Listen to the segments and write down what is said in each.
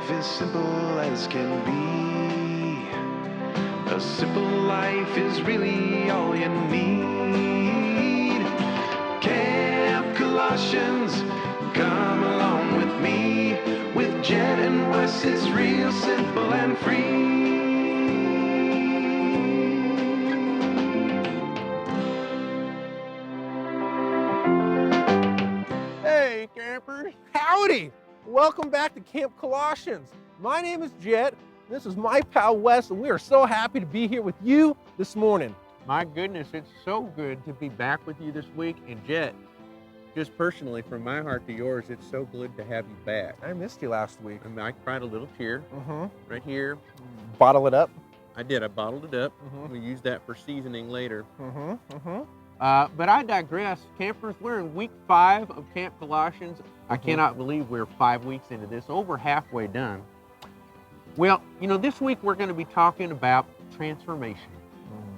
life is simple as can be. A simple life is really all you need. Camp Colossians, come along with me. With Jhet and Wes, it's real simple and free. Hey campers, howdy! Welcome back to Camp Colossians. My name is Jhet, this is my pal Wes, and we are so happy to be here with you this morning. My goodness, it's so good to be back with you this week. And Jhet, just personally, from my heart to yours, it's so good to have you back. I missed you last week. I mean, I cried a little tear right here. Bottle it up. I did. I bottled it up. Mhm. We use that for seasoning later. Mm-hmm. But I digress. Campers, we're in week 5 of Camp Colossians. I cannot believe we're 5 weeks into this, over halfway done. Well, you know, this week we're going to be talking about transformation,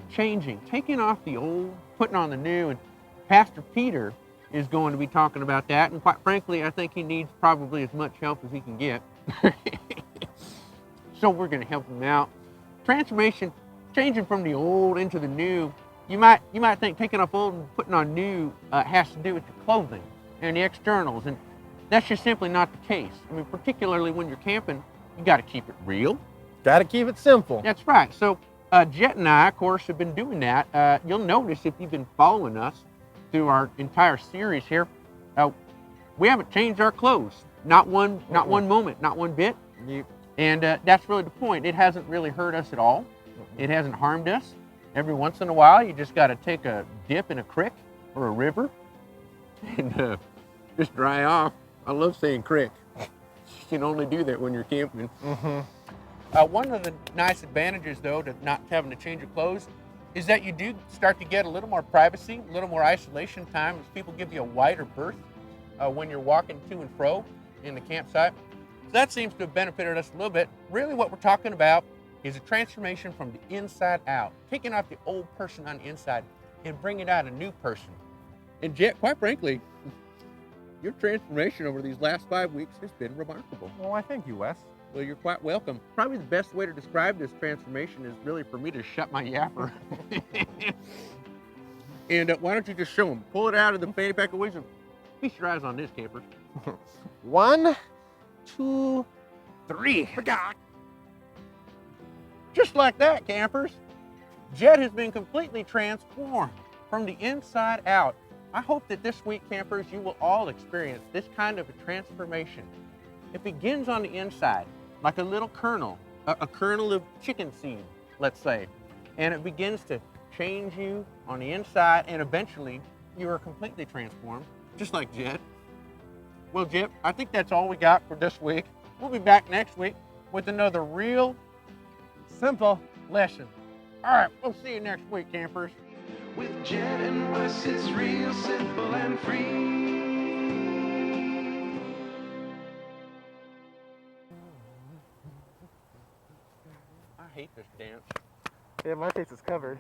changing, taking off the old, putting on the new, and Pastor Peter is going to be talking about that. And quite frankly, I think he needs probably as much help as he can get. So we're going to help him out. Transformation, changing from the old into the new. You might think taking off old and putting on new has to do with your clothing and the externals, and that's just simply not the case. I mean, particularly when you're camping, you got to keep it real. Got to keep it simple. That's right. So Jhet and I, of course, have been doing that. You'll notice if you've been following us through our entire series here, we haven't changed our clothes. Not one moment, not one bit. Yep. And that's really the point. It hasn't really hurt us at all. It hasn't harmed us. Every once in a while, you just got to take a dip in a creek or a river and just dry off. I love saying creek. You can only do that when you're camping. One of the nice advantages, though, to not having to change your clothes is that you do start to get a little more privacy, a little more isolation time as people give you a wider berth when you're walking to and fro in the campsite. So that seems to have benefited us a little bit. Really what we're talking about is a transformation from the inside out, taking off the old person on the inside and bringing out a new person. And Jhet, quite frankly, your transformation over these last 5 weeks has been remarkable. Well, I thank you, Wes. Well, you're quite welcome. Probably the best way to describe this transformation is really for me to shut my yapper. And why don't you just show them? Pull it out of the fanny pack of wisdom. Feast your eyes on this, campers. 1, 2, 3. Forgot. Just like that, campers. Jhet has been completely transformed from the inside out. I hope that this week, campers, you will all experience this kind of a transformation. It begins on the inside, like a little kernel, a kernel of chicken seed, let's say. And it begins to change you on the inside, and eventually you are completely transformed, just like Jhet. Well, Jhet, I think that's all we got for this week. We'll be back next week with another real Simple. lesson. All right, we'll see you next week, campers. With Jhet and Wes, it's real simple and free. I hate this dance. Yeah, my face is covered.